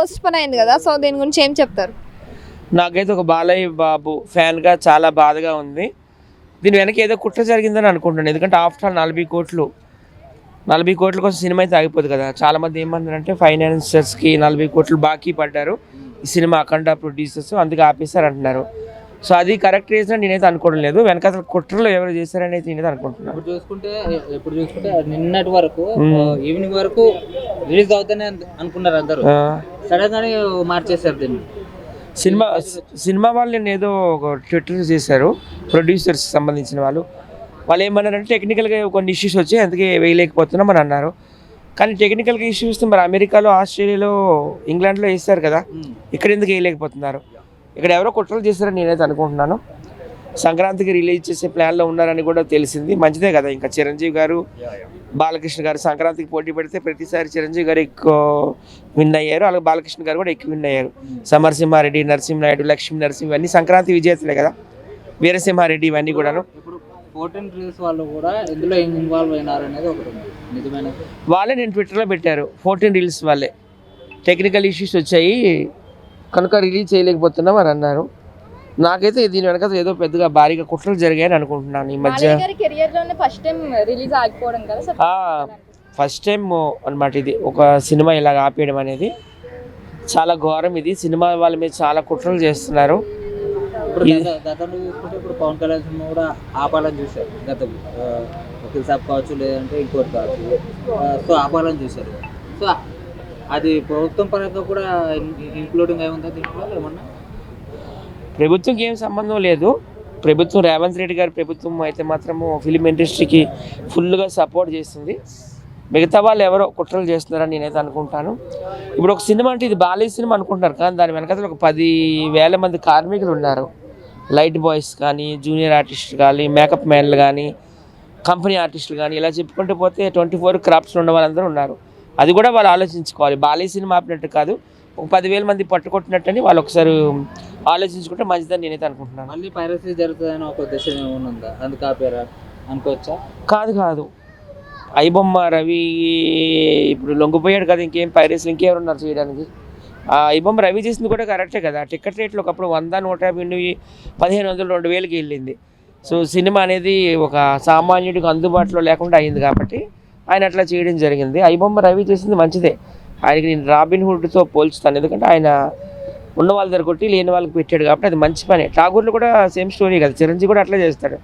Post phone అయింది కదా, so దీని గురించి ఏం చెప్తారు? నాకైతే ఒక బాలయ్య బాబు ఫ్యాన్గా చాలా బాధగా ఉంది. దీని వెనక ఏదో కుట్ర జరిగిందని అనుకుంటున్నాను. ఎందుకంటే ఆఫ్టర్ ఆల్ 40 కోట్ల కోసం సినిమా అయితే ఆగిపోదు కదా. చాలామంది ఏమన్నారంటే ఫైనాన్సర్స్కి 40 కోట్లు బాకీ పడ్డారు ఈ సినిమా అఖండ ప్రొడ్యూసర్స్, అందుకే ఆపేశారు అంటున్నారు. సో అది కరెక్ట్ రీజన్ నేనైతే అనుకోవడం లేదు. వెనక అసలు కుట్రలో ఎవరు చేశారని అయితే నేనైతే అనుకుంటున్నాను. ఇప్పుడు చూసుకుంటే నిన్నటి వరకు ఈవినింగ్ వరకు రిలీజ్ అవుతానే అనుకున్నారు అందరూ. సడన్ గానే మార్చేశారు దీన్ని. సినిమా వాళ్ళు నేను ఏదో ఒక ట్విట్టర్ చేశారు, ప్రొడ్యూసర్స్ సంబంధించిన వాళ్ళు ఏమన్నారంటే టెక్నికల్గా కొన్ని ఇష్యూస్ వచ్చాయి అందుకే వేయలేకపోతున్నాం అని అన్నారు. కానీ టెక్నికల్గా ఇష్యూస్ మరి అమెరికాలో, ఆస్ట్రేలియాలో, ఇంగ్లాండ్లో వేస్తారు కదా, ఇక్కడ ఎందుకు వేయలేకపోతున్నారు? ఇక్కడ ఎవరో కుట్రలు చేస్తారని నేనైతే అనుకుంటున్నాను. సంక్రాంతికి రిలీజ్ చేసే ప్లాన్లో ఉన్నారని కూడా తెలిసింది. మంచిదే కదా. ఇంకా చిరంజీవి గారు, బాలకృష్ణ గారు సంక్రాంతికి పోటీ పెడితే ప్రతిసారి చిరంజీవి గారు ఎక్కువ విన్ అయ్యారు, అలాగే బాలకృష్ణ గారు కూడా ఎక్కువ విన్ అయ్యారు. సమరసింహారెడ్డి, నరసింహనాయుడు, లక్ష్మీ నరసింహ ఇవన్నీ సంక్రాంతి విజేతలే కదా. వీరసింహారెడ్డి ఇవన్నీ కూడాను. ఇప్పుడు 14 రిలీజ్ వాళ్ళు కూడా ఇందులో ఇన్వాల్వ్ అయినారు అనేది ఒకటి నిజమైన వాళ్ళే నేను ట్విట్టర్లో పెట్టారు. 14 రీల్స్ వాళ్ళే టెక్నికల్ ఇష్యూస్ వచ్చాయి కనుక రిలీజ్ చేయలేకపోతున్నాం అని అన్నారు. నాకైతే దీని వెనక ఏదో పెద్దగా భారీగా కుట్రలు జరిగాయని అనుకుంటున్నాను ఈ మధ్య. ఫస్ట్ టైం అనమాట ఇది ఒక సినిమా ఇలాగ ఆపేయడం అనేది. చాలా ఘోరం ఇది. సినిమా వాళ్ళ మీద చాలా కుట్రలు చేస్తున్నారు. గతంలో చూసుకుంటే ఇప్పుడు పవన్ కళ్యాణ్ సినిమా కూడా ఆపాలని చూశారు. గతం ఒక సబ్ కావచ్చు, లేదంటే ఇంకోటి కావచ్చు, సో ఆపాలని చూశారు. సో అది ప్రభుత్వం పరంగా కూడా ఇంక్లూడింగ్ అయి ఉందా దీంట్లో ఏమన్నా? ప్రభుత్వంకి ఏం సంబంధం లేదు. ప్రభుత్వం రేవంత్ రెడ్డి గారి ప్రభుత్వం అయితే మాత్రము ఫిలిం ఇండస్ట్రీకి ఫుల్గా సపోర్ట్ చేస్తుంది. మిగతా వాళ్ళు ఎవరో కుట్రలు చేస్తున్నారని నేనైతే అనుకుంటాను. ఇప్పుడు ఒక సినిమా అంటే ఇది బాలయ్య సినిమా అనుకుంటున్నారు, కానీ దాని వెనకాల ఒక 10,000 మంది కార్మికులు ఉన్నారు. లైట్ బాయ్స్ కానీ, జూనియర్ ఆర్టిస్టులు కానీ, మేకప్ మ్యాన్లు కానీ, కంపెనీ ఆర్టిస్టులు కానీ, ఇలా చెప్పుకుంటూ పోతే 24 క్రాఫ్ట్స్లో ఉన్న వాళ్ళందరూ ఉన్నారు. అది కూడా వాళ్ళు ఆలోచించుకోవాలి. బాలయ్య సినిమా ఆపినట్టు కాదు, ఒక 10,000 మంది పట్టుకొట్టినట్టని వాళ్ళు ఒకసారి ఆలోచించుకుంటే మంచిదని నేనైతే అనుకుంటున్నాను. మళ్ళీ పైరసీ జరుగుతుందని ఒక ఉద్దేశం ఏమైనా ఉందా? అందుకు ఆపారా అనుకోవచ్చా? కాదు. ఐబొమ్మ రవి ఇప్పుడు లొంగిపోయాడు కదా, ఇంకేం పైరసీలు ఇంకెవరు ఉన్నారు చేయడానికి? ఐబొమ్మ రవి చేసింది కూడా కరెక్టే కదా. టికెట్ రేట్లు ఒకప్పుడు 100, 150, 1500, 2000కి వెళ్ళింది. సో సినిమా అనేది ఒక సామాన్యుడికి అందుబాటులో లేకుండా అయింది కాబట్టి ఆయన అట్లా చేయడం జరిగింది. ఐబొమ్మ రవి చేసింది మంచిదే. ఆయనకి నేను రాబిన్ హుడ్తో పోల్చుతాను. ఎందుకంటే ఆయన ఉన్న వాళ్ళ దగ్గర కొట్టి లేని వాళ్ళకి పెట్టాడు కాబట్టి అది మంచి పని. ఠాగూర్లో కూడా సేమ్ స్టోరీ కదా, చిరంజీవి కూడా అట్లా చేస్తాడు.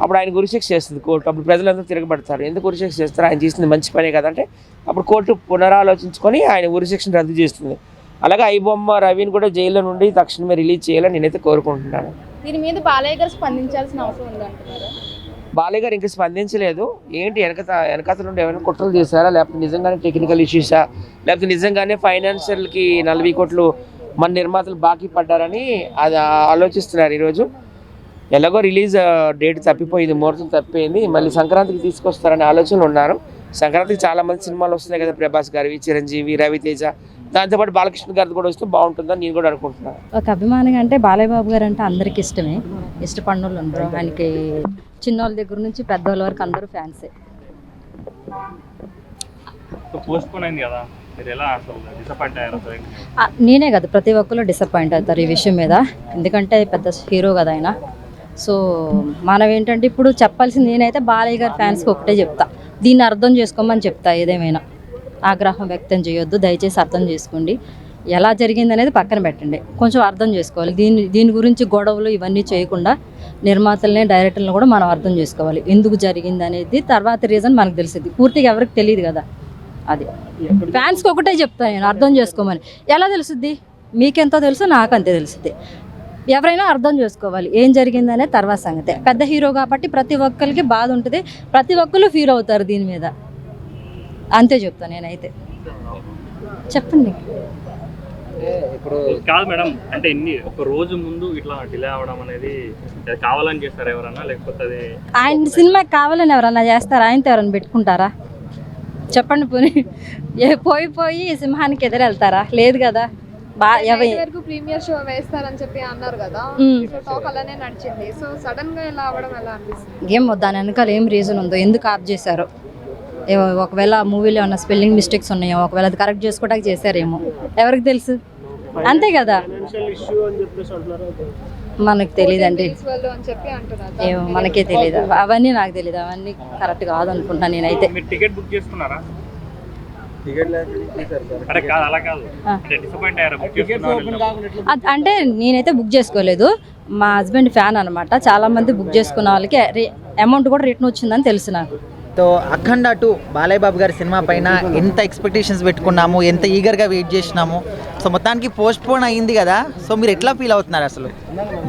అప్పుడు ఆయన ఉరిశిక్ష చేస్తుంది కోర్టు. అప్పుడు ప్రజలందరూ తిరగబడతారు, ఎందుకు ఉరిశిక్ష చేస్తారు, ఆయన చేసింది మంచి పనే కదంటే అప్పుడు కోర్టు పునరాలోచించుకొని ఆయన ఉరిశిక్షను రద్దు చేస్తుంది. అలాగే ఐబొమ్మ రవిని కూడా జైల్లో నుండి తక్షణమే రిలీజ్ చేయాలని నేనైతే కోరుకుంటున్నాను. దీని మీద బాలయ్య గారు స్పందించాల్సిన అవసరం ఉందంటున్నారా? బాలయ్య గారు ఇంకా స్పందించలేదు. ఏంటి వెనకాల నుండి ఏమైనా కుట్రలు చేశారా, లేకపోతే నిజంగానే టెక్నికల్ ఇష్యూసా, లేకపోతే నిజంగానే ఫైనాన్షియల్కి 40 కోట్లు మన నిర్మాతలు బాకీ పడ్డారని అది ఆలోచిస్తున్నారు ఈరోజు. ఎలాగో రిలీజ్ డేట్ తప్పిపోయింది, ముహూర్తం తప్పిపోయింది, మళ్ళీ సంక్రాంతికి తీసుకొస్తారనే ఆలోచనలు ఉన్నారు. సంక్రాంతికి చాలామంది సినిమాలు వస్తున్నాయి కదా, ప్రభాస్ గారివి, చిరంజీవి, రవితేజ, దాంతోపాటు బాలకృష్ణ గారిది కూడా వస్తే బాగుంటుందని నేను కూడా అనుకుంటున్నాను. ఒక అభిమానిగా అంటే బాలయ్య బాబు గారు అంటే అందరికి ఇష్టమే, ఇష్టపడిన వాళ్ళు ఉండరు. ఆయనకి చిన్నోళ్ళ దగ్గర నుంచి పెద్దవాళ్ళ వరకు అందరూ ఫ్యాన్సే. నేనే కదా, ప్రతి ఒక్కరు డిసప్పాయింట్ అవుతారు ఈ విషయం మీద. ఎందుకంటే పెద్ద హీరో కదా ఆయన. సో మనం ఏంటంటే ఇప్పుడు చెప్పాల్సింది, నేనైతే బాలయ్య గారి ఫ్యాన్స్కి ఒకటే చెప్తా, దీన్ని అర్థం చేసుకోమని చెప్తా. ఏదేమైనా ఆగ్రహం వ్యక్తం చేయొద్దు, దయచేసి అర్థం చేసుకోండి. ఎలా జరిగింది అనేది పక్కన పెట్టండి, కొంచెం అర్థం చేసుకోవాలి. దీని గురించి గొడవలు ఇవన్నీ చేయకుండా నిర్మాతల్ని, డైరెక్టర్లను కూడా మనం అర్థం చేసుకోవాలి, ఎందుకు జరిగింది అనేది. తర్వాత రీజన్ మనకు తెలిసింది, పూర్తిగా ఎవరికి తెలియదు కదా. అది ఫ్యాన్స్కి ఒకటే చెప్తాను నేను, అర్థం చేసుకోమని. ఎలా తెలుస్తుంది? మీకెంతో తెలుసు, నాకు అంతే తెలుస్తుంది. ఎవరైనా అర్థం చేసుకోవాలి ఏం జరిగిందనే తర్వాత సంగతే. పెద్ద హీరో కాబట్టి ప్రతి ఒక్కరికి బాధ ఉంటుంది, ప్రతి ఒక్కరు ఫీల్ అవుతారు దీని మీద. అంతే చెప్తాను నేనైతే. చెప్పండి. ఇప్పుడు కాదు మేడం, అంటే ఒక రోజు ముందు ఇట్లా డిలే అవ్వడం అనేది కావాలని చేస్తారు ఎవరన్నా, లేకపోతే ఆయన సినిమాకి కావాలని ఎవరన్నా చేస్తారా? ఆయనతో ఎవరన్నా పెట్టుకుంటారా? చెప్పండి. పోయి సింహానికి ఎదురు వెళ్తారా? లేదు కదా. ప్రీమియర్ షో వేస్తారని చెప్పి అన్నారు కదా, టాక్ అలానే నడిచింది. సో సడన్ గా ఇలా అవ్వడం ఎలా అనిపిస్తుంది? ఏమో దాని వెనకాల ఏం రీజన్ ఉందో, ఎందుకు ఆఫ్ చేశారో ఒకవేళ మూవీలో ఏమన్నా స్పెల్లింగ్ మిస్టేక్స్ ఉన్నాయో, ఒకవేళ అది కరెక్ట్ చేసుకోవడానికి చేశారేమో, ఎవరికి తెలుసు? అంతే కదా, మనకు తెలియదండి, వాళ్ళు అని చెప్పి అంటున్నారు. ఏమో మనకే తెలియదు, అవన్నీ నాకు తెలియదు, అవన్నీ కరెక్ట్ కాదు అనుకుంటాను నేనైతే. మీరు టికెట్ బుక్ చేసుకున్నారా? అరే కాదు, అలా కాదు, డిసప్పాయింట్ అయ్యారా? బుక్ చేసుకున్నారా? అంటే నేనైతే బుక్ చేసుకోలేదు, మా హస్బెండ్ ఫ్యాన్ అనమాట. చాలా మంది బుక్ చేసుకున్న వాళ్ళకి అమౌంట్ కూడా రిటర్న్ వచ్చిందని తెలుసు నాకు. సో అఖండ 2 బాలయ్య బాబు గారి సినిమా పైన ఎంత ఎక్స్పెక్టేషన్స్ పెట్టుకున్నాము, ఎంత ఈగర్గా వెయిట్ చేసినాము. సో మొత్తానికి పోస్ట్ పోన్ అయ్యింది కదా, సో మీరు ఎట్లా ఫీల్ అవుతున్నారు అసలు?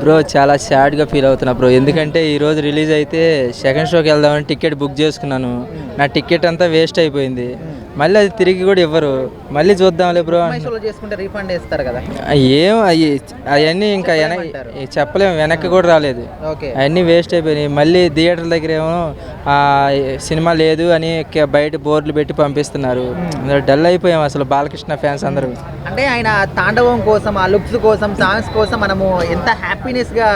బ్రో చాలా సాడ్గా ఫీల్ అవుతున్నా బ్రో, ఎందుకంటే ఈరోజు రిలీజ్ అయితే సెకండ్ షోకి వెళ్దామని టికెట్ బుక్ చేసుకున్నాను. నా టికెట్ అంతా వేస్ట్ అయిపోయింది, మళ్ళీ అది తిరిగి కూడా ఇవ్వరు. మళ్ళీ చూద్దాంలే బ్రో, చేసుకుంటే రీఫండ్ చేస్తారు కదా. ఏం అవన్నీ ఇంకా చెప్పలేము, వెనక్కి కూడా రాలేదు, అవన్నీ వేస్ట్ అయిపోయినాయి. మళ్ళీ థియేటర్ దగ్గర ఏమో సినిమా లేదు అని బయట బోర్డులు పెట్టి పంపిస్తున్నారు. డల్ అయిపోయాం అసలు బాలకృష్ణ ఫ్యాన్స్ అందరూ. అంటే ఆయన తాండవం కోసం, ఆ లుక్స్ కోసం, సాంగ్స్ కోసం మనము ఎంత హ్యాపీనెస్ గా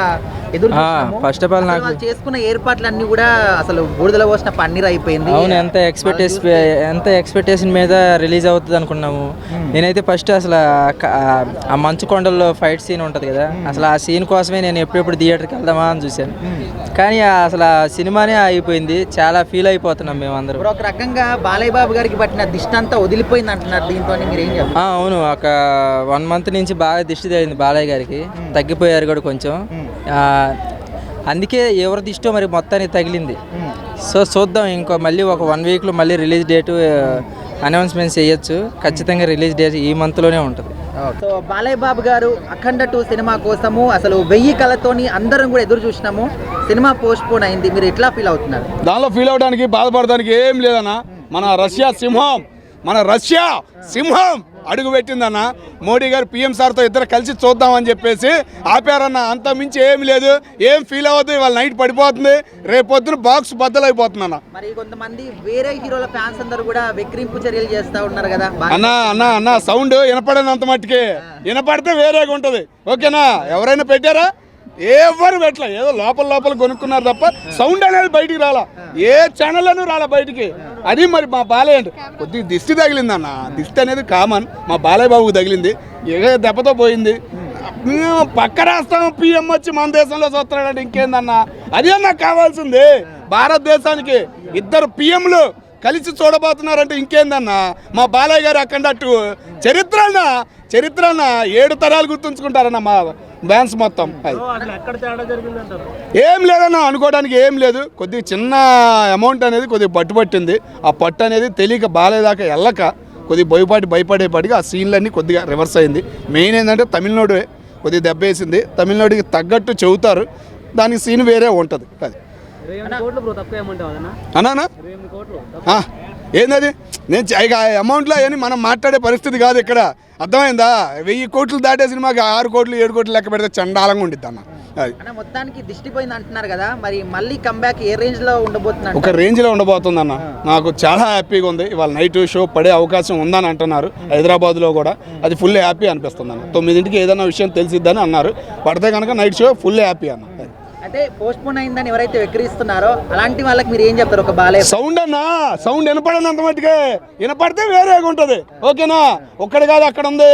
ఎదురు చూస్తున్నాము. ఫస్ట్ ఆఫ్ ఆల్ నాకు చేసుకున్న ఏర్పాట్లన్నీ కూడా అసలు బూడిదల పోసిన పన్నీర్ అయిపోయింది. అవును, ఎంత ఎక్స్పెక్టేషన్ మీద రిలీజ్ అవుతుంది అనుకున్నాము. నేనైతే ఫస్ట్ అసలు ఆ మంచు కొండల్లో ఫైట్ సీన్ ఉంటుంది కదా, అసలు ఆ సీన్ కోసమే నేను ఎప్పుడెప్పుడు థియేటర్కి వెళ్దామా అని చూశాను. కానీ అసలు ఆ సినిమానే అయిపోయింది, చాలా ఫీల్ అయిపోతున్నాం మేమందరం. ఒక రకంగా బాలయ్య బాబు గారికి పట్టిన దిష్టి అంతా వదిలిపోయింది అంటున్నారు, దీంతో మీరు ఏం చెప్తారు? అవును, ఒక 1 month నుంచి బాగా దిష్టి తగిలింది బాలయ్య గారికి, తగ్గిపోయారు కూడా కొంచెం. అందుకే ఎవరి దిష్టో మరి మొత్తానికి తగిలింది. సో చూద్దాం, ఇంకో మళ్ళీ ఒక 1 weekలో మళ్ళీ రిలీజ్ డేటు అనౌన్స్మెంట్స్ చేయొచ్చు. ఖచ్చితంగా రిలీజ్ డేట్ ఈ మంత్లోనే ఉంటుంది. సో బాలయ్య బాబు గారు అఖండ 2 సినిమా కోసము అసలు 1000 కళతోని అందరం కూడా ఎదురు చూసినాము, సినిమా పోస్ట్ పోన్ అయింది. మీరు ఎట్లా ఫీల్ అవుతున్నారు? దానిలో ఫీల్ అవడానికి, బాధపడడానికి ఏం లేదన్నా. మన రష్యా సింహం అడుగు పెట్టిందన్న. మోడీ గారు పిఎం సార్తో ఇద్దరు కలిసి చూద్దామని చెప్పేసి ఆపారన్న, అంత మించి ఏమి లేదు. ఏం ఫీల్ అవ్వద్దు, ఇవాళ నైట్ పడిపోతుంది, రేపొద్దున బాక్స్ బద్దలైపోతుందన్న. మరి కొంతమంది వేరే హీరోల ఫ్యాన్స్ అందరూ కూడా వెక్కిరింపు చర్యలు చేస్తా ఉన్నారు కదా. అన్న సౌండ్ వినపడనంత మట్టుకి, వినపడితే వేరేగా ఉంటుంది. ఓకేనా? ఎవరైనా పెట్టారా? ఎవరు పెట్టలే, ఏదో లోపల కొనుక్కున్నారు తప్ప సౌండ్ అనేది బయటికి రాలా, ఏ ఛానల్లోనూ రాలా బయటికి. అది మరి మా బాలయ్య అంటే కొద్దిగా దిష్టి తగిలిందన్న. దిష్టి అనేది కామన్, మా బాలయ్య బాబుకి తగిలింది, ఏ దెబ్బతో పోయింది. పక్క రాష్ట్రం పిఎం వచ్చి మన దేశంలో చూస్తున్నాడంటే ఇంకేందన్నా? అదే నాకు కావాల్సింది. భారతదేశానికి 2 పిఎంలు కలిసి చూడబోతున్నారంటే ఇంకేందన్నా? మా బాలయ్య గారు అఖండ 2 చరిత్ర 7 తరాలు గుర్తుంచుకుంటారన్న మా బ్యాన్స్ మొత్తం. ఏం లేదన్నా, అనుకోవడానికి ఏం లేదు. కొద్దిగా చిన్న అమౌంట్ అనేది కొద్దిగా పట్టింది. ఆ పట్టు అనేది తెలియక బాలేదాకా వెళ్ళక కొద్దిగా భయపడేపాటికి ఆ సీన్లన్నీ కొద్దిగా రివర్స్ అయింది. మెయిన్ ఏంటంటే తమిళనాడు కొద్దిగా దెబ్బేసింది. తమిళనాడుకి తగ్గట్టు చెబుతారు, దానికి సీన్ వేరే ఉంటుంది. అది అన్నా ఏందది? నేను ఇక అమౌంట్లో అని మనం మాట్లాడే పరిస్థితి కాదు ఇక్కడ, అర్థమైందా? 1000 కోట్లు దాటే సినిమాకి 6 కోట్లు 7 కోట్లు లెక్క పెడితే చండాలంగా ఉండిద్ది అన్న. అది మొత్తానికి దిష్టిపోయింది అంటున్నారు కదా, మరి మళ్ళీ కంబ్యాక్ ఏ రేంజ్లో ఉండబోతుంది? ఒక రేంజ్లో ఉండబోతుంది అన్న. నాకు చాలా హ్యాపీగా ఉంది. ఇవాళ నైట్ షో పడే అవకాశం ఉందని అంటున్నారు హైదరాబాద్లో కూడా. అది ఫుల్ హ్యాపీ అనిపిస్తుంది అన్న. 9ంటికి ఏదైనా విషయం తెలిసిద్దని అన్నారు. పడితే కనుక నైట్ షో ఫుల్ హ్యాపీ అన్న. అయితే పోస్ట్ పోన్ అయిందని ఎవరైతే వెక్కిరిస్తున్నారో అలాంటి వాళ్ళకి మీరు ఏం చెప్తారు? ఒక బాలయ్య సౌండ్ వినపడనంత మట్టుకే, వినపడితే వేరేగా ఉంటుంది. ఓకేనా? ఒక్కడి కాదు, అక్కడ ఉంది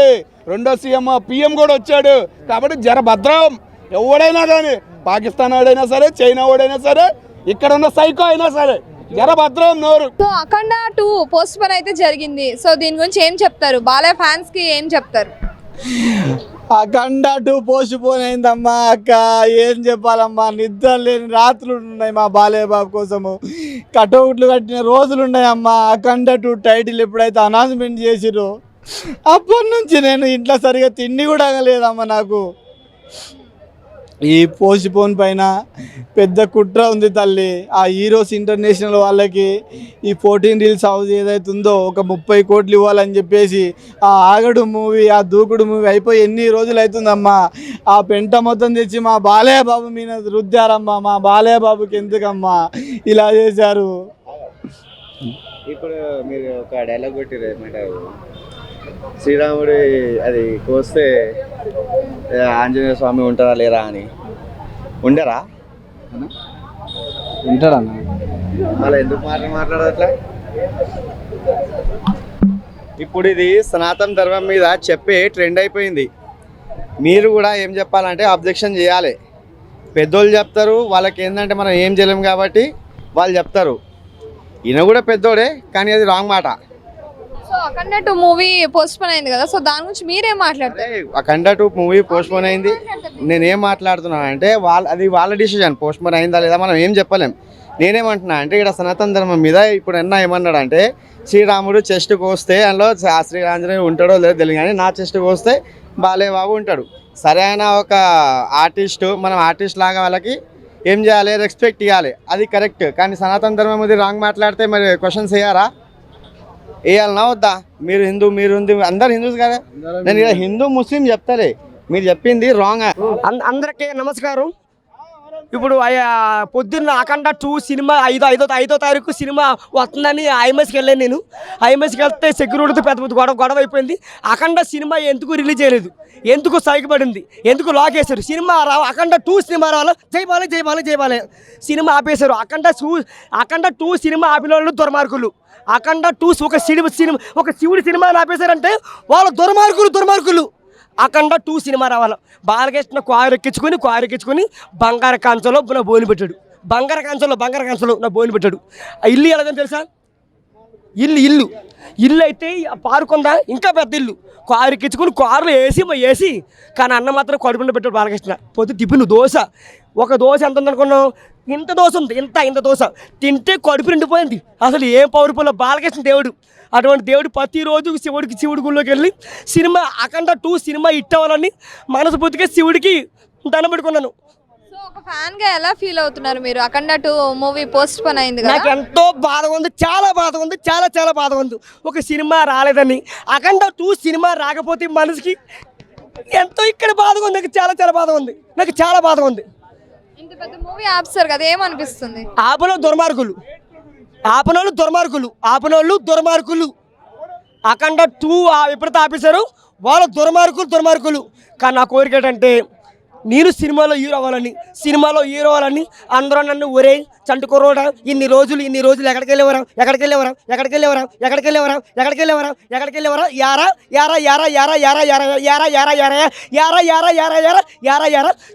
2వ సీఎం పిఎం కూడా వచ్చాడు. కాబట్టి జర భద్రం. ఎవడైనా కానీ, పాకిస్తాన్ వాడైనా సరే, చైనా వాడైనా సరే, ఇక్కడ ఉన్న సైకో అయినా సరే, జర భద్రం నోరు. సో అఖండ 2 పోస్ట్ పోన్ అయితే జరిగింది. సో దీని గురించి ఏం చెప్తారు? బాలయ్య ఫ్యాన్స్ కి ఏం చెప్తారు? అఖండ 2 పోస్ట్ పోన్ అయిందమ్మా. అక్క ఏం చెప్పాలమ్మా, నిద్ర లేని రాత్రులు ఉన్నాయి మా బాలయ్య బాబు కోసము. కటౌట్లు కట్టిన రోజులు ఉన్నాయమ్మా. అఖండ 2 టైటిల్ ఎప్పుడైతే అనౌన్స్మెంట్ చేసిరో అప్పటి నుంచి నేను ఇంట్లో సరిగా తిండి కూడా లేదమ్మా. నాకు ఈ పోస్ట్ పోన్ పైన పెద్ద కుట్ర ఉంది తల్లి. ఆ హీరోస్ ఇంటర్నేషనల్ వాళ్ళకి ఈ 14 రీల్స్ హౌస్ ఏదైతే ఉందో ఒక 30 కోట్లు ఇవ్వాలని చెప్పేసి ఆ ఆగడు మూవీ, ఆ దూకుడు మూవీ అయిపోయి ఎన్ని రోజులు అవుతుందమ్మా. ఆ పెంట మొత్తం తెచ్చి మా బాలయ్య బాబు మీద రుద్దారమ్మా. మా బాలయ్య బాబుకి ఎందుకమ్మా ఇలా చేశారు? ఇప్పుడు మీరు ఒక డైలాగ్ కొట్టిరు, శ్రీరాముడి అది కోస్తే ఆంజనేయ స్వామి ఉంటారా లేరా అని. ఉండరా? ఉంటాడన్న. మళ్ళీ ఎందుకు మాట్లాడదు అట్లా? ఇప్పుడు ఇది సనాతన ధర్మం మీద చెప్పే ట్రెండ్ అయిపోయింది. మీరు కూడా ఏం చెప్పాలంటే అబ్జెక్షన్ చేయాలి. పెద్దోళ్ళు చెప్తారు, వాళ్ళకి ఏంటంటే మనం ఏం చేయలేము కాబట్టి వాళ్ళు చెప్తారు. ఈయన కూడా పెద్దోడే, కానీ అది రాంగ్ మాట. సో అఖండ 2 మూవీ పోస్ట్ పోన్ అయింది కదా, సో దాని గురించి మీరేం మాట్లాడతారు? అఖండ 2 మూవీ పోస్ట్ పోన్ అయింది. నేనేం మాట్లాడుతున్నాను అంటే అది వాళ్ళ డిసిజన్. పోస్ట్ పోన్ అయిందా లేదా మనం ఏం చెప్పలేం. నేనేమంటున్నా అంటే ఇక్కడ సనాతన ధర్మం మీద ఇప్పుడు ఏమన్నాడు అంటే శ్రీరాముడు చెస్ట్ కోస్తే అందులో శ్రీరాంజనేయుడు ఉంటాడో లేదో తెలియదు, కానీ నా చెస్ట్ కోస్తే బాలేబాబు ఉంటాడు. సరే ఆయన ఒక ఆర్టిస్టు, మనం ఆర్టిస్ట్ లాగా వాళ్ళకి ఏం చేయాలి, రెస్పెక్ట్ ఇవ్వాలి, అది కరెక్ట్. కానీ సనాతన ధర్మం మీద రాంగ్ మాట్లాడితే మరి క్వశ్చన్స్ వేయారా? వేయాలన్నా వద్దా? మీరు హిందూ అందరు హిందూస్ కదా. నేను ఇక్కడ హిందూ ముస్లిం చెప్తారే, మీరు చెప్పింది రాంగ్. అందరికీ నమస్కారం. ఇప్పుడు పొద్దున్న అఖండ 2 సినిమా 5వ తారీఖు సినిమా వస్తుందని ఐఎంఎస్కి వెళ్ళాను. నేను ఐఎంఎస్కి వెళ్తే సెక్యూరిటీతో పెద్ద గొడవ అయిపోయింది. అఖండ సినిమా ఎందుకు రిలీజ్ చేయలేదు, ఎందుకు సైకిపడింది, ఎందుకు లాక్ వేశారు? సినిమా అఖండ 2 సినిమా రావాలి, జైబాలే సినిమా ఆపేశారు. అఖండ 2 సినిమా ఆపిన వాళ్ళు దుర్మార్గులు. అఖండ 2 ఒక శివుడి సినిమా ఆపేశారంటే వాళ్ళు దుర్మార్గులు. అఖండ 2 సినిమా రావాలి. బాలకృష్ణ కారు ఎక్కించుకొని బంగార కాంచలో నా బోని పెట్టాడు. బంగార కాంచలో నా బోని పెట్టాడు. ఇల్లు ఎలాగని తెలుసా? ఇల్లు అయితే పారుకుందా ఇంకా పెద్ద ఇల్లు. కారు ఎక్కించుకొని కారులో వేసి కానీ అన్న మాత్రం కడుపుండ పెట్టాడు బాలకృష్ణ. పొద్దు టిఫిన్ ఒక దోశ ఎంత ఉందనుకున్నావు? ఇంత దోశ ఉంది, ఇంత దోశ తింటే కడుపు నిండిపోయింది. అసలు ఏం పౌరుపులో బాలకృష్ణ దేవుడు. అటువంటి దేవుడు ప్రతిరోజు శివుడి గుళ్ళోకి వెళ్ళి సినిమా అఖండ 2 సినిమా హిట్ అవ్వాలని మనస్ఫూర్తిగా శివుడికి దండం పెట్టుకున్నాను. సో ఒక ఫ్యాన్ గా ఎలా ఫీల్ అవుతున్నారు మీరు? అఖండ 2 మూవీ పోస్ట్ పోన్ అయింది కదా, నాకు ఎంతో బాధ ఉంది, చాలా బాధ ఉంది. ఒక సినిమా రాలేదని, అఖండ 2 సినిమా రాకపోతే మనసుకి ఎంతో ఇక్కడ బాధగా ఉంది. నాకు చాలా బాధగా ఉంది. ఇంత పెద్ద మూవీ ఆపుతారు కదా, ఏమనిపిస్తుంది? ఆపనోళ్ళు దుర్మార్గులు. అఖండ 2 ఎప్పుడైతే ఆపేశారు వాళ్ళు దుర్మార్గులు. కానీ నా కోరిక ఏంటంటే నేను సినిమాలో హీరో అవ్వాలని. అందరూ నన్ను ఒరే చంటుకోరోడా ఇన్ని రోజులు ఎక్కడికి వెళ్ళేవరా యారా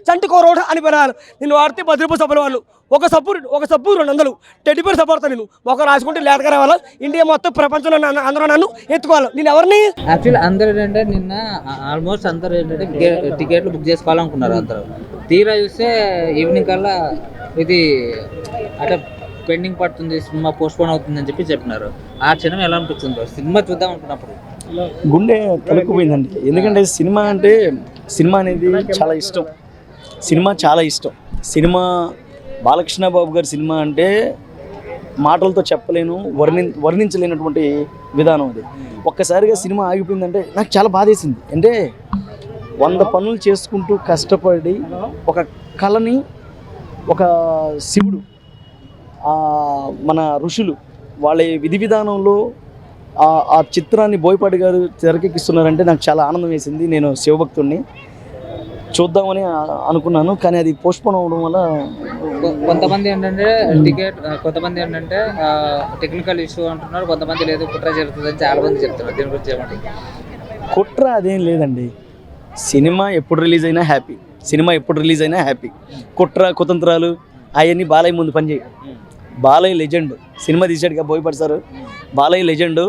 చంటుకోరోడా అని పిలవాలి. నేను వాడితే 10 రూపాయలు సబ్బులు వాళ్ళు, ఒక సబ్బు 200 టెడ్డీపేరు సపోర్ట్. నేను ఒక రాసుకుంటే లేట్గా రావాలా, ఇండియా మొత్తం ప్రపంచంలో అందరూ నన్ను ఎత్తుకోవాలి. నేను ఎవరిని యాక్చువల్లీ అందరూ ఏంటంటే నిన్న ఆల్మోస్ట్ అందరూ ఏంటంటే టికెట్లు బుక్ చేసుకోవాలనుకున్నారు. అందరూ తీరా చూస్తే ఈవినింగ్ కల్లా ఇది అంటే పెండింగ్ పడుతుంది, సినిమా పోస్ట్ పోన్ అవుతుంది అని చెప్పినారు. ఆ క్షణం ఎలా అనిపిస్తుంది? సినిమా చూద్దాం అనుకున్నప్పుడు గుండె తలుక్కుపోయిందండి. ఎందుకంటే సినిమా అనేది చాలా ఇష్టం. సినిమా బాలకృష్ణ బాబు గారి సినిమా అంటే మాటలతో చెప్పలేను, వర్ణించలేనటువంటి విధానం అది. ఒక్కసారిగా సినిమా ఆగిపోయిందంటే నాకు చాలా బాధేసింది. అంటే 100 పనులు చేసుకుంటూ కష్టపడి ఒక కళని, ఒక శివుడు, మన ఋషులు వాళ్ళ విధి విధానంలో ఆ చిత్రాన్ని బోయపాటి గారు తెరకెక్కిస్తున్నారంటే నాకు చాలా ఆనందం వేసింది. నేను శివభక్తుడిని, చూద్దామని అనుకున్నాను, కానీ అది పోస్ట్పోన్ అవ్వడం వల్ల కొంతమంది ఏంటంటే టెక్నికల్ ఇష్యూ అంటున్నారు, కొంతమంది లేదు కుట్ర జరుగుతుందని చాలా మంది చెప్తున్నారు. దీని గురించి ఏమంటే కుట్ర అదేం లేదండి. సినిమా ఎప్పుడు రిలీజ్ అయినా హ్యాపీ. కుట్ర కుతంత్రాలు అవన్నీ బాలయ్య ముందు పనిచేయి. బాలయ్య లెజెండ్. సినిమా తీసాడుగా బోయపాటి సార్, బాలయ్య లెజెండ్.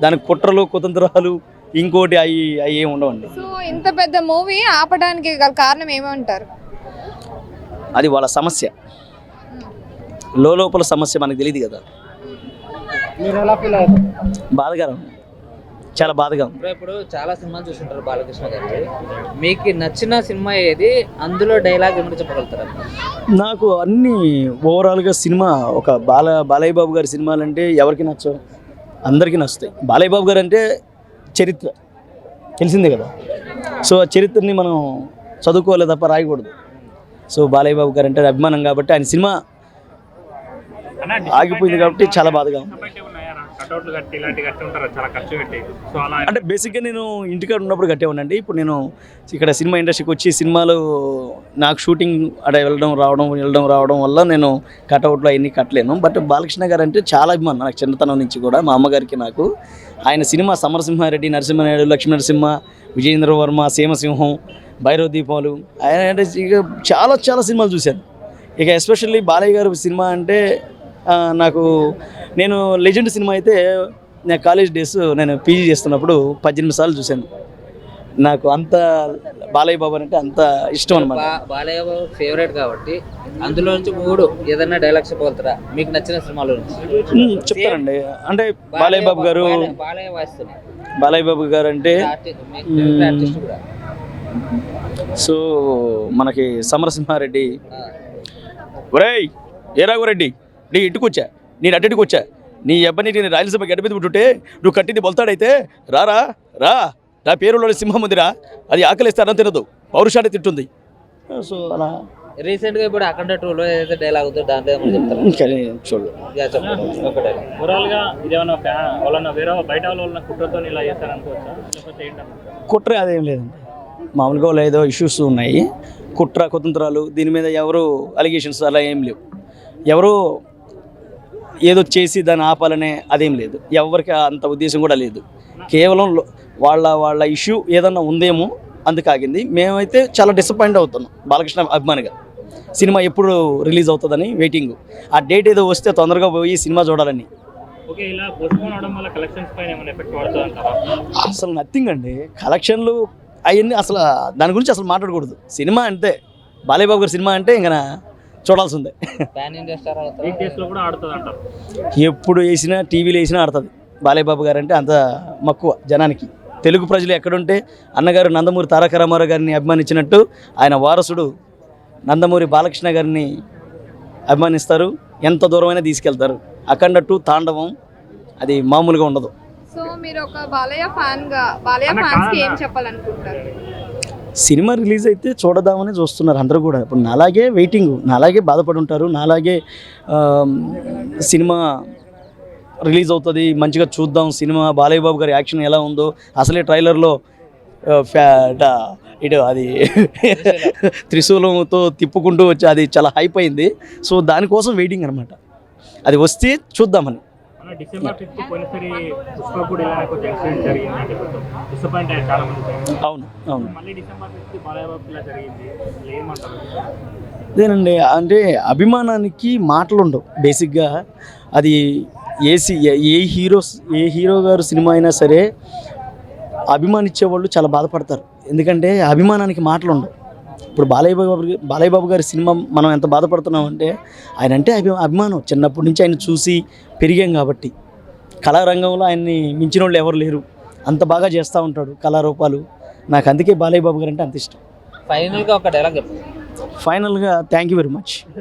దానికి కుట్రలు కుతంత్రాలు ఇంకోటి అవి ఏమి ఉండవండి. సో ఇంత పెద్ద మూవీ ఆపడానికి గల కారణం ఏమంటారు? అది వాళ్ళ సమస్య, లోపల సమస్య మనకు తెలియదు కదా. బాధకరం, చాలా బాధగా ఉంది. ఇప్పుడు చాలా సినిమాలు చూస్తుంటారు బాలకృష్ణ గారు, మీకు నచ్చిన సినిమా ఏది? అందులో డైలాగ్ ఏమైనా చెప్పగలుగుతారా? నాకు అన్ని ఓవరాల్గా సినిమా ఒక బాలయ్య బాబు గారి సినిమాలు అంటే ఎవరికి నచ్చవు? అందరికీ నచ్చుతాయి. బాలయ్య బాబు గారు అంటే చరిత్ర తెలిసిందే కదా. సో ఆ చరిత్రని మనం చదువుకోవాలి తప్ప రాయకూడదు. సో బాలయ్య బాబు గారు అంటే అభిమానం కాబట్టి ఆయన సినిమా ఆగిపోయింది కాబట్టి చాలా బాధగా ఉంది. కట్అవుట్లు కట్టి ఇలాంటి కట్టి ఉంటారు చాలా ఖర్చు పెట్టి. సో అలా అంటే బేసిక్గా నేను ఇంటికాడ ఉన్నప్పుడు కట్టేవాడినండి. ఇప్పుడు నేను ఇక్కడ సినిమా ఇండస్ట్రీకి వచ్చి సినిమాలు నాకు షూటింగ్ అక్కడ వెళ్ళడం రావడం వల్ల నేను కట్అవుట్లు అవన్నీ కట్టలేను. బట్ బాలకృష్ణ గారు అంటే చాలా అభిమానం నాకు చిన్నతనం నుంచి కూడా. మా అమ్మగారికి నాకు ఆయన సినిమా సమరసింహారెడ్డి, నరసింహనాయుడు, లక్ష్మీ నరసింహ, విజయేంద్ర వర్మ, సీమసింహం, భైరవ దీపాలు, ఆయన అంటే ఇక చాలా సినిమాలు చూశాను. ఇక ఎస్పెషల్లీ బాలయ్య గారు సినిమా అంటే నాకు నేను లెజెండ్ సినిమా అయితే నేను కాలేజ్ డేస్ నేను పీజీ చేస్తున్నప్పుడు 18 సార్లు చూశాను. నాకు అంత బాలయ్య బాబు అంటే అంత ఇష్టం అనమాట. బాలయ్య బాబు ఫేవరెట్ కాబట్టి అందులో నుంచి 3 ఏదైనా డైలాగ్స్ చెప్పగలుగుతారా మీకు నచ్చిన సినిమాలో నుంచి? చెప్తారండి. అంటే బాలయ్య బాబు గారు, బాలయ్య వాయిస్తున్నాయి. బాలయ్య బాబు గారు అంటే ఆర్టిస్ట్ కూడా. సో మనకి సమరసింహారెడ్డి, ఒరేయ్ ఏ రాఘవరెడ్డి నీ ఇంటికొచ్చా, నేను అడ్డటికొచ్చా, నీ అబ్బాయి నేను రాయలసీమ గడ్డ మీద పుట్టుంటే నువ్వు కట్టింది బొల్తాడైతే రా నా పేరులోని సింహం ఉందిరా, అది ఆకలిస్తే అన్నం తినదు, పౌరుషాన్ని తింటుంది. సో అలా రీసెంట్గా ఇప్పుడు అఖండ 2లో ఏదైతే డైలాగ్ అవుతుందో దాంట్లో ఏమని చెప్తారు? చూడు ఓవరాల్గా ఇదేమన్నా వాళ్ళన్న వేరే బయట వాళ్ళ కుట్రతో ఇలా చేస్తారనుకోవచ్చా, లేకపోతే ఏంటన్నా? కుట్ర అదేం లేదండి. మామూలుగా ఏదో ఇష్యూస్ ఉన్నాయి, కుట్ర కుతంత్రాలు, దీని మీద ఎవరు అలిగేషన్స్ అలా ఏం లేవు. ఎవరు ఏదో చేసి దాన్ని ఆపాలనే అదేం లేదు, ఎవరికి అంత ఉద్దేశం కూడా లేదు. కేవలం వాళ్ళ ఇష్యూ ఏదన్నా ఉందేమో అందుకు ఆగింది. మేమైతే చాలా డిసప్పాయింట్ అవుతున్నాం బాలకృష్ణ అభిమానిగా. సినిమా ఎప్పుడు రిలీజ్ అవుతుందని వెయిటింగ్. ఆ డేట్ ఏదో వస్తే తొందరగా పోయి సినిమా చూడాలని. ఓకే, ఇలా పోస్ట్పోన్ అవడం వల్ల కలెక్షన్స్ పైన ఏమైనా ఎఫెక్ట్ పడుతుంది అంటారా? అసలు నథింగ్ అండి. కలెక్షన్లు అవన్నీ అసలు దాని గురించి అసలు మాట్లాడకూడదు. సినిమా అంటే బాలయ్య బాబు గారి సినిమా అంటే ఇంకా చూడాల్సిందే. పాన్ ఇండియా స్టార్ అవుతారు. వీక్ డేస్లో కూడా ఆడుతుంది అంటారు. ఎప్పుడు వేసినా టీవీలో వేసినా ఆడుతుంది. బాలయ్య బాబు గారు అంటే అంత మక్కువ జనానికి. తెలుగు ప్రజలు ఎక్కడుంటే అన్నగారు నందమూరి తారక రామారావు గారిని అభిమానించినట్టు ఆయన వారసుడు నందమూరి బాలకృష్ణ గారిని అభిమానిస్తారు. ఎంత దూరమైనా తీసుకెళ్తారు. అఖండ 2 తాండవం అది మామూలుగా ఉండదు. సో మీరు ఒక బాలయ్య ఫ్యాన్స్ కి ఏం చెప్పాలనుకుంటారు? సినిమా రిలీజ్ అయితే చూడదామని చూస్తున్నారు అందరూ కూడా. ఇప్పుడు నాలాగే వెయిటింగ్, నాలాగే బాధపడి ఉంటారు, నాలాగే సినిమా రిలీజ్ అవుతుంది మంచిగా చూద్దాం సినిమా, బాలయ్య బాబు గారి యాక్షన్ ఎలా ఉందో. అసలే ట్రైలర్లో ఇటు అది త్రిశూలంతో తిప్పుకుంటూ వచ్చి అది చాలా హైప్ అయింది. సో దానికోసం వెయిటింగ్ అనమాట. అది వస్తే చూద్దామని. డిసెంబర్ 5 పోయినసారి పుష్ప కూడా ఇలా కొంచెం యాక్సిడెంట్ జరిగిందంటే కొంచెం డిసప్పాయింట్ అయ్యారు చాలా మంది. అవును. మళ్ళీ డిసెంబర్ 5 బాలయ్య బాబు ఇలా జరిగింది, ఏమంటారు? అదేనండి, అంటే అభిమానానికి మాటలు ఉండవు బేసిక్గా. అది ఏ హీరో గారు సినిమా అయినా సరే అభిమానించే వాళ్ళు చాలా బాధపడతారు. ఎందుకంటే అభిమానానికి మాటలు ఉండవు. ఇప్పుడు బాలయ్య బాబు గారి సినిమా మనం ఎంత బాధపడుతున్నామంటే ఆయన అంటే అభిమానం. చిన్నప్పటి నుంచి ఆయన చూసి పెరిగాం కాబట్టి. కళారంగంలో ఆయన్ని మించిన వాళ్ళు ఎవరు లేరు. అంత బాగా చేస్తూ ఉంటాడు కళారూపాలు. నాకు అందుకే బాలయ్య బాబు గారు అంటే అంత ఇష్టం. ఫైనల్గా ఒక డైలాగ్ చెప్పండి. ఫైనల్గా థ్యాంక్ యూ వెరీ మచ్.